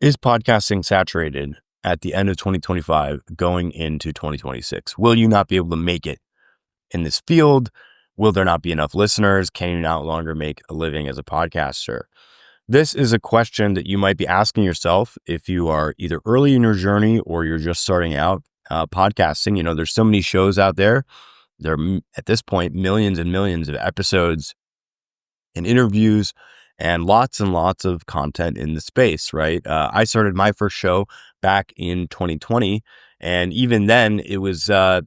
Is podcasting saturated at the end of 2025 going into 2026? Will you not be able to make it in this field? Will there not be enough listeners? Can you no longer make a living as a podcaster? This is a question that you might be asking yourself if you are either early in your journey or you're just starting out podcasting. You know, there's so many shows out there. There are, at this point, millions and millions of episodes and interviews and lots of content in the space, right? I started my first show back in 2020, and even then it was I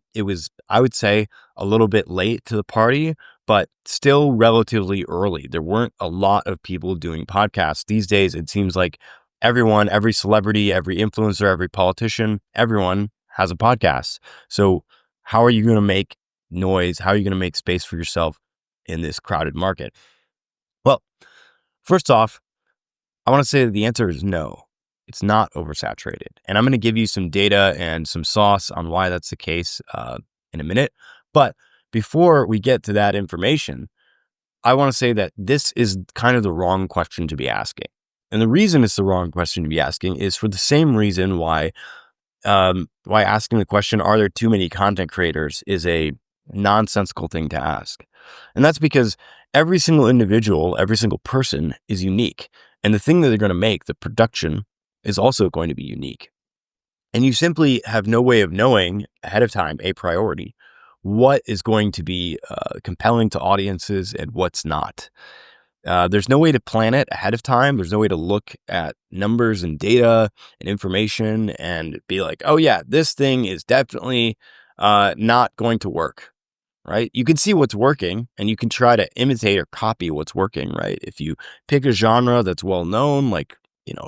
would say a little bit late to the party, but still relatively early. There weren't a lot of people doing podcasts. These days it seems like everyone, every celebrity, every influencer, every politician, everyone has a podcast. So how are you going to make noise? How are you going to make space for yourself in this crowded market? Well, first off, I want to say that the answer is no. It's not oversaturated. And I'm going to give you some data and some sauce on why that's the case in a minute. But before we get to that information, I want to say that this is kind of the wrong question to be asking. And the reason it's the wrong question to be asking is for the same reason why asking the question, are there too many content creators, is a nonsensical thing to ask. And that's because every single individual, every single person is unique. And the thing that they're going to make, the production, is also going to be unique. And you simply have no way of knowing ahead of time, a priority, what is going to be compelling to audiences and what's not. There's no way to plan it ahead of time. There's no way to look at numbers and data and information and be like, oh yeah, this thing is definitely not going to work. Right? You can see what's working and you can try to imitate or copy what's working, right? If you pick a genre that's well known, like,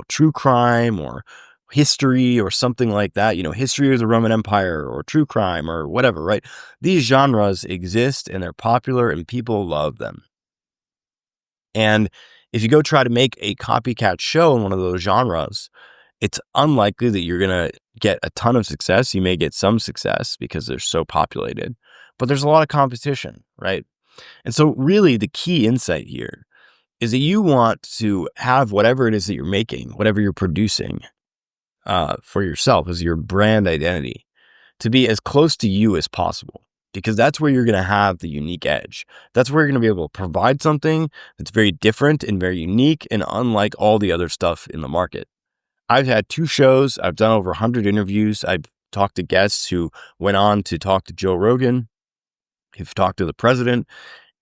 true crime or history or something like that, history of the Roman Empire or true crime or whatever, right? These genres exist and they're popular and people love them. And if you go try to make a copycat show in one of those genres, it's unlikely that you're going to get a ton of success. You may get some success because they're so populated, but there's a lot of competition, right? And so really the key insight here is that you want to have whatever it is that you're making, whatever you're producing for yourself as your brand identity, to be as close to you as possible, because that's where you're going to have the unique edge. That's where you're going to be able to provide something that's very different and very unique and unlike all the other stuff in the market. I've had 2 shows. I've done over 100 interviews. I've talked to guests who went on to talk to Joe Rogan, who've talked to the president.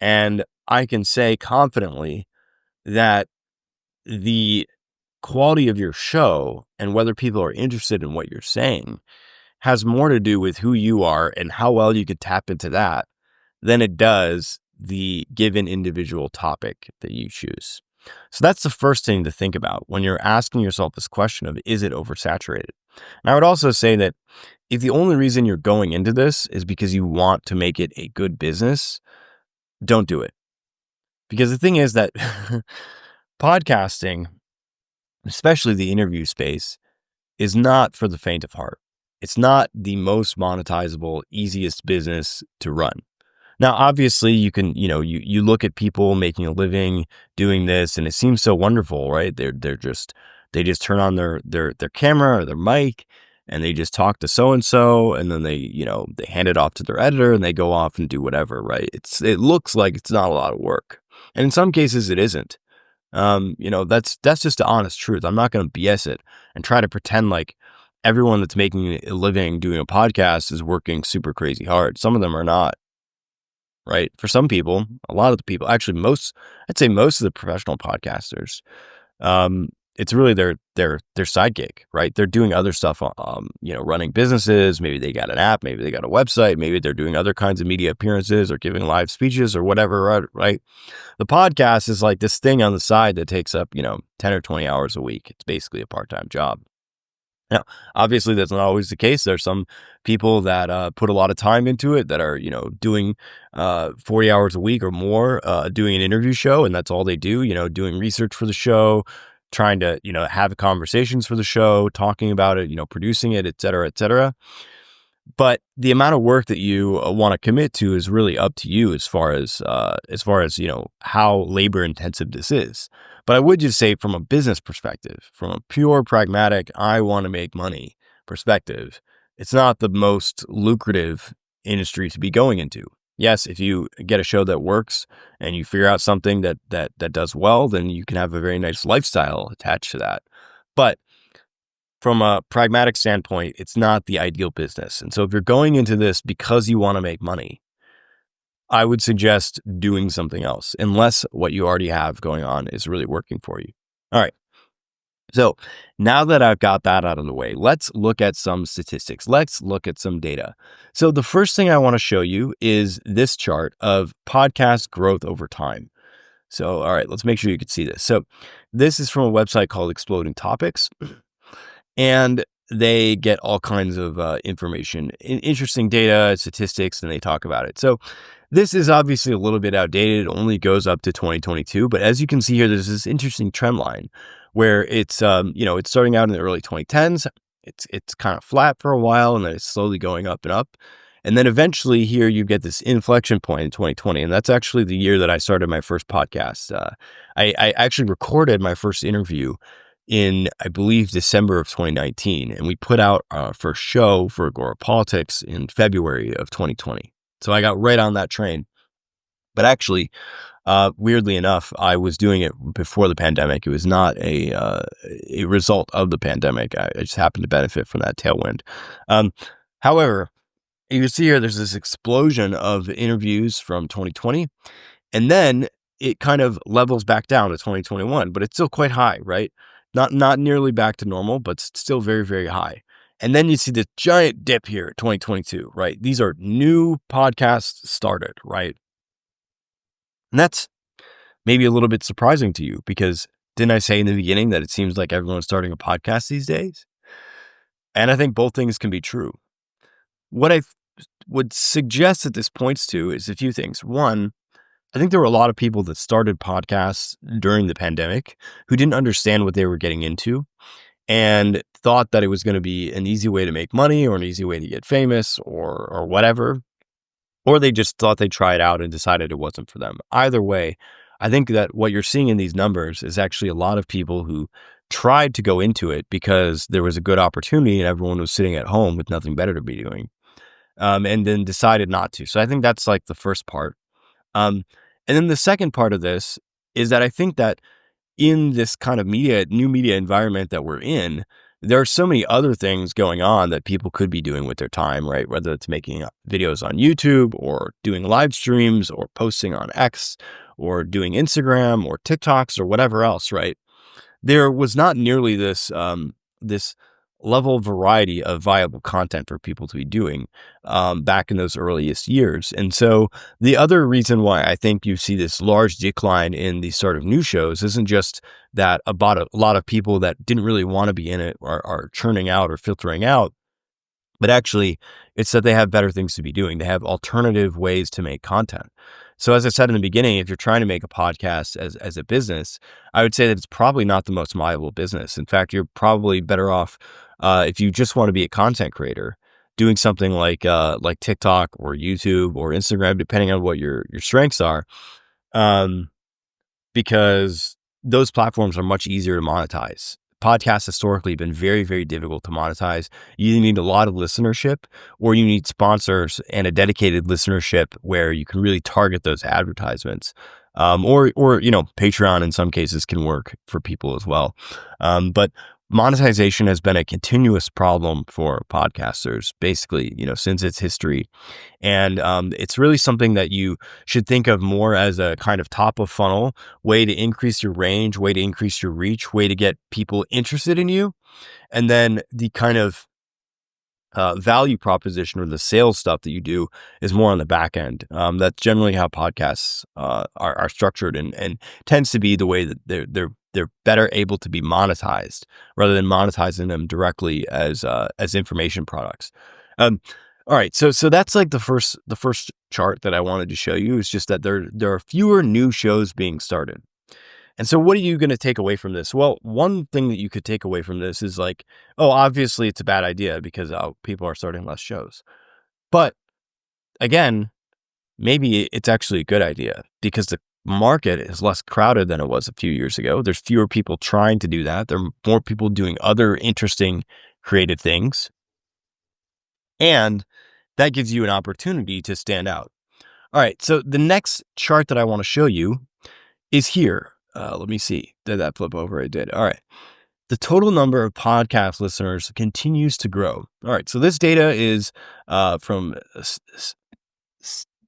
And I can say confidently that the quality of your show and whether people are interested in what you're saying has more to do with who you are and how well you could tap into that than it does the given individual topic that you choose. So that's the first thing to think about when you're asking yourself this question of, is it oversaturated? And I would also say that if the only reason you're going into this is because you want to make it a good business, don't do it. Because the thing is that podcasting, especially the interview space, is not for the faint of heart. It's not the most monetizable, easiest business to run. Now, obviously, you can, you look at people making a living doing this, and it seems so wonderful, right? They just turn on their camera or their mic, and they just talk to so and so, and then they hand it off to their editor, and they go off and do whatever, right? It looks like it's not a lot of work, and in some cases, it isn't. That's just the honest truth. I'm not going to BS it and try to pretend like everyone that's making a living doing a podcast is working super crazy hard. Some of them are not. Right? For some people, a lot of the people, actually I'd say most of the professional podcasters, it's really their side gig, right? They're doing other stuff, running businesses. Maybe they got an app, maybe they got a website, maybe they're doing other kinds of media appearances or giving live speeches or whatever, right? The podcast is like this thing on the side that takes up, 10 or 20 hours a week. It's basically a part-time job. Now, obviously, that's not always the case. There's some people that put a lot of time into it that are, doing 40 hours a week or more, doing an interview show, and that's all they do, doing research for the show, trying to, have conversations for the show, talking about it, producing it, et cetera, et cetera. But the amount of work that you want to commit to is really up to you as far as how labor intensive this is. But I would just say from a business perspective, from a pure pragmatic, I want to make money perspective, it's not the most lucrative industry to be going into. Yes, if you get a show that works and you figure out something that does well, then you can have a very nice lifestyle attached to that. But from a pragmatic standpoint, it's not the ideal business. And so if you're going into this because you want to make money, I would suggest doing something else unless what you already have going on is really working for you. All right. So now that I've got that out of the way, let's look at some statistics. Let's look at some data. So the first thing I want to show you is this chart of podcast growth over time. So, all right, let's make sure you can see this. So this is from a website called Exploding Topics, and they get all kinds of information, interesting data, statistics, and they talk about it. So this is obviously a little bit outdated. It only goes up to 2022. But as you can see here, there's this interesting trend line where it's, it's starting out in the early 2010s. It's kind of flat for a while, and then it's slowly going up and up. And then eventually here you get this inflection point in 2020. And that's actually the year that I started my first podcast. I actually recorded my first interview in, I believe, December of 2019. And we put out our first show for Agora Politics in February of 2020. So I got right on that train. But actually, weirdly enough, I was doing it before the pandemic. It was not a result of the pandemic. I just happened to benefit from that tailwind. However, you can see here, there's this explosion of interviews from 2020, and then it kind of levels back down to 2021, but it's still quite high, right? Not nearly back to normal, but still very, very high. And then you see this giant dip here, 2022, right? These are new podcasts started, right? And that's maybe a little bit surprising to you because didn't I say in the beginning that it seems like everyone's starting a podcast these days? And I think both things can be true. What I would suggest that this points to is a few things. One, I think there were a lot of people that started podcasts during the pandemic who didn't understand what they were getting into and thought that it was going to be an easy way to make money or an easy way to get famous or whatever. Or they just thought they'd try it out and decided it wasn't for them. Either way, I think that what you're seeing in these numbers is actually a lot of people who tried to go into it because there was a good opportunity and everyone was sitting at home with nothing better to be doing. And then decided not to. So I think that's like the first part. And then the second part of this is that I think that in this kind of new media environment that we're in, there are so many other things going on that people could be doing with their time, right? Whether it's making videos on YouTube or doing live streams or posting on X or doing Instagram or TikToks or whatever else, right? There was not nearly this level of variety of viable content for people to be doing back in those earliest years. And so the other reason why I think you see this large decline in these sort of new shows isn't just that about a lot of people that didn't really want to be in it are churning out or filtering out, but actually it's that they have better things to be doing. They have alternative ways to make content. So as I said in the beginning, if you're trying to make a podcast as a business, I would say that it's probably not the most viable business. In fact, you're probably better off if you just want to be a content creator, doing something like TikTok or YouTube or Instagram, depending on what your strengths are, because those platforms are much easier to monetize. Podcasts historically have been very, very difficult to monetize. You either need a lot of listenership or you need sponsors and a dedicated listenership where you can really target those advertisements. Or Patreon in some cases can work for people as well. But monetization has been a continuous problem for podcasters, basically, since its history. And it's really something that you should think of more as a kind of top of funnel way to increase your range, way to increase your reach, way to get people interested in you. And then the kind of value proposition or the sales stuff that you do is more on the back end. That's generally how podcasts are structured and tends to be the way that they're better able to be monetized rather than monetizing them directly as information products. All right, so that's like the first chart that I wanted to show you is just that there are fewer new shows being started. And so what are you going to take away from this? Well, one thing that you could take away from this is like, oh, obviously it's a bad idea because people are starting less shows. But again, maybe it's actually a good idea because market is less crowded than it was a few years ago. There's fewer people trying to do that. There are more people doing other interesting, creative things. And that gives you an opportunity to stand out. All right. So the next chart that I want to show you is here. Let me see. Did that flip over? I did. All right. The total number of podcast listeners continues to grow. All right. So this data is from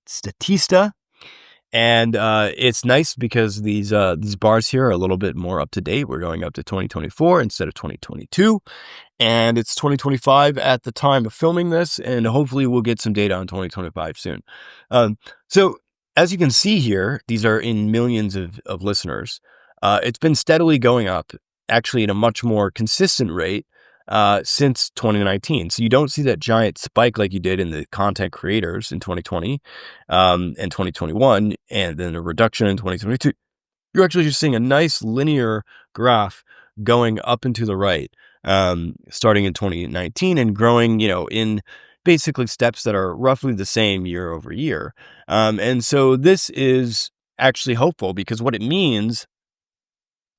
Statista. And it's nice because these bars here are a little bit more up to date. We're going up to 2024 instead of 2022. And it's 2025 at the time of filming this, and hopefully we'll get some data on 2025 soon. So as you can see here, these are in millions of listeners. It's been steadily going up, actually at a much more consistent rate since 2019. So you don't see that giant spike like you did in the content creators in 2020 and 2021, and then a reduction in 2022. You're actually just seeing a nice linear graph going up and to the right, starting in 2019 and growing, in basically steps that are roughly the same year over year. And so this is actually hopeful because what it means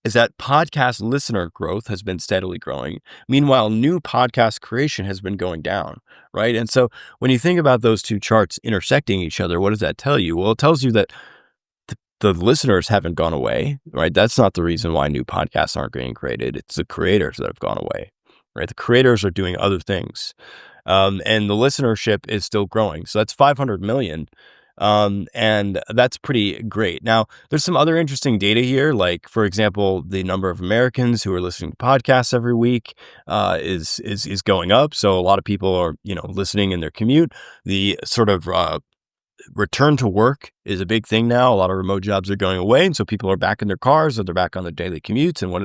is that podcast listener growth has been steadily growing. Meanwhile, new podcast creation has been going down, right? And so when you think about those two charts intersecting each other, what does that tell you? Well, it tells you that the listeners haven't gone away, right? That's not the reason why new podcasts aren't getting created. It's the creators that have gone away, right? The creators are doing other things. And the listenership is still growing. So that's 500 million. And that's pretty great. Now, there's some other interesting data here, like, for example, the number of Americans who are listening to podcasts every week is going up. So a lot of people are, listening in their commute. The sort of return to work is a big thing now. A lot of remote jobs are going away, and so people are back in their cars or they're back on their daily commutes. And what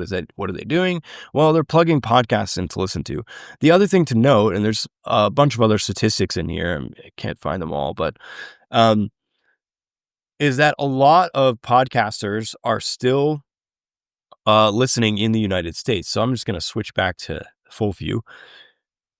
are they doing? Well, they're plugging podcasts in to listen to. The other thing to note, and there's a bunch of other statistics in here, I can't find them all, but is that a lot of podcasters are still listening in the United States. So I'm just going to switch back to full view.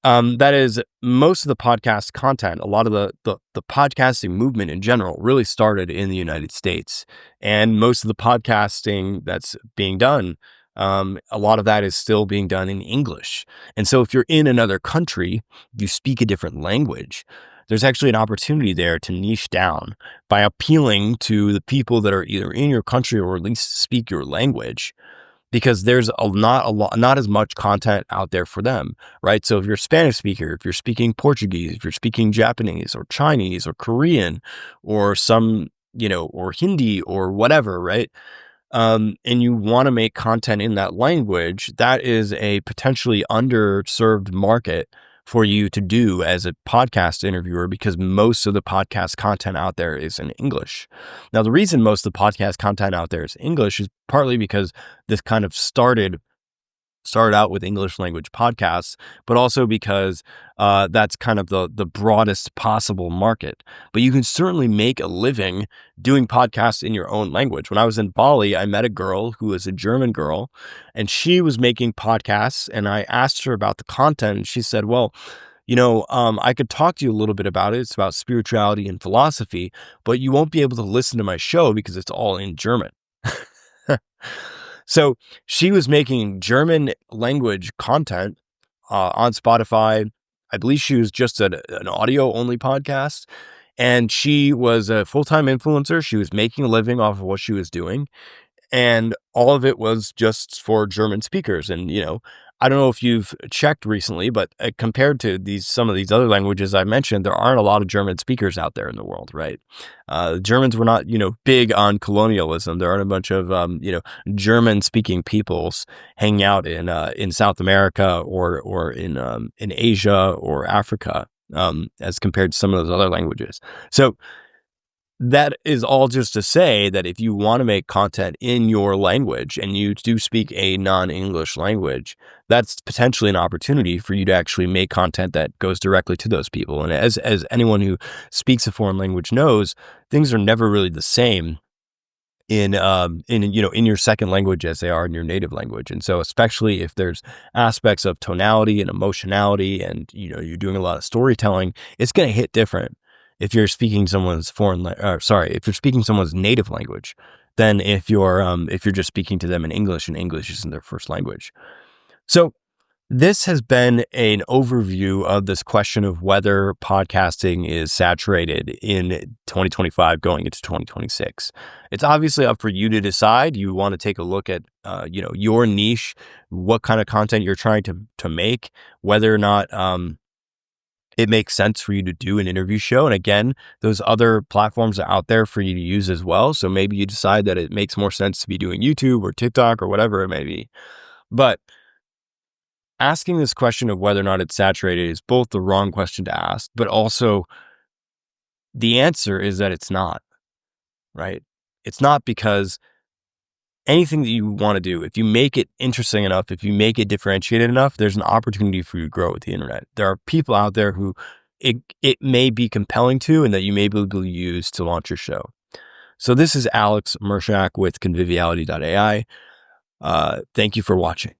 That is, most of the podcast content, a lot of the podcasting movement in general really started in the United States. And most of the podcasting that's being done, a lot of that is still being done in English. And so if you're in another country, you speak a different language, there's actually an opportunity there to niche down by appealing to the people that are either in your country or at least speak your language, because there's not as much content out there for them, right? So if you're a Spanish speaker, if you're speaking Portuguese, if you're speaking Japanese or Chinese or Korean or some, or Hindi or whatever, right? And you want to make content in that language, that is a potentially underserved market for you to do as a podcast interviewer, because most of the podcast content out there is in English. Now, the reason most of the podcast content out there is English is partly because this kind of started out with English language podcasts, but also because that's kind of the broadest possible market. But you can certainly make a living doing podcasts in your own language. When I was in Bali, I met a girl who was a German girl, and she was making podcasts, and I asked her about the content, and she said, well, I could talk to you a little bit about it. It's about spirituality and philosophy, but you won't be able to listen to my show because it's all in German. So she was making German language content on Spotify. I believe she was just an audio only podcast, and she was a full-time influencer. She was making a living off of what she was doing, and all of it was just for German speakers. And, I don't know if you've checked recently, but compared to some of these other languages I mentioned, there aren't a lot of German speakers out there in the world, right? Germans were not, big on colonialism. There aren't a bunch of, German-speaking peoples hanging out in South America or in Asia or Africa, as compared to some of those other languages. So that is all just to say that if you want to make content in your language and you do speak a non-English language, that's potentially an opportunity for you to actually make content that goes directly to those people. And as anyone who speaks a foreign language knows, things are never really the same in your second language as they are in your native language. And so especially if there's aspects of tonality and emotionality and, you're doing a lot of storytelling, it's going to hit different if you're speaking someone's if you're speaking someone's native language than if you're just speaking to them in English and English isn't their first language. So this has been an overview of this question of whether podcasting is saturated in 2025 going into 2026. It's obviously up for you to decide. You want to take a look at your niche, what kind of content you're trying to make, whether or not it makes sense for you to do an interview show. And again, those other platforms are out there for you to use as well. So maybe you decide that it makes more sense to be doing YouTube or TikTok or whatever it may be. But asking this question of whether or not it's saturated is both the wrong question to ask, but also the answer is that it's not, right? It's not, because anything that you want to do, if you make it interesting enough, if you make it differentiated enough, there's an opportunity for you to grow with the internet. There are people out there who it may be compelling to, and that you may be able to use to launch your show. So this is Alex Mershak with conviviality.ai. Thank you for watching.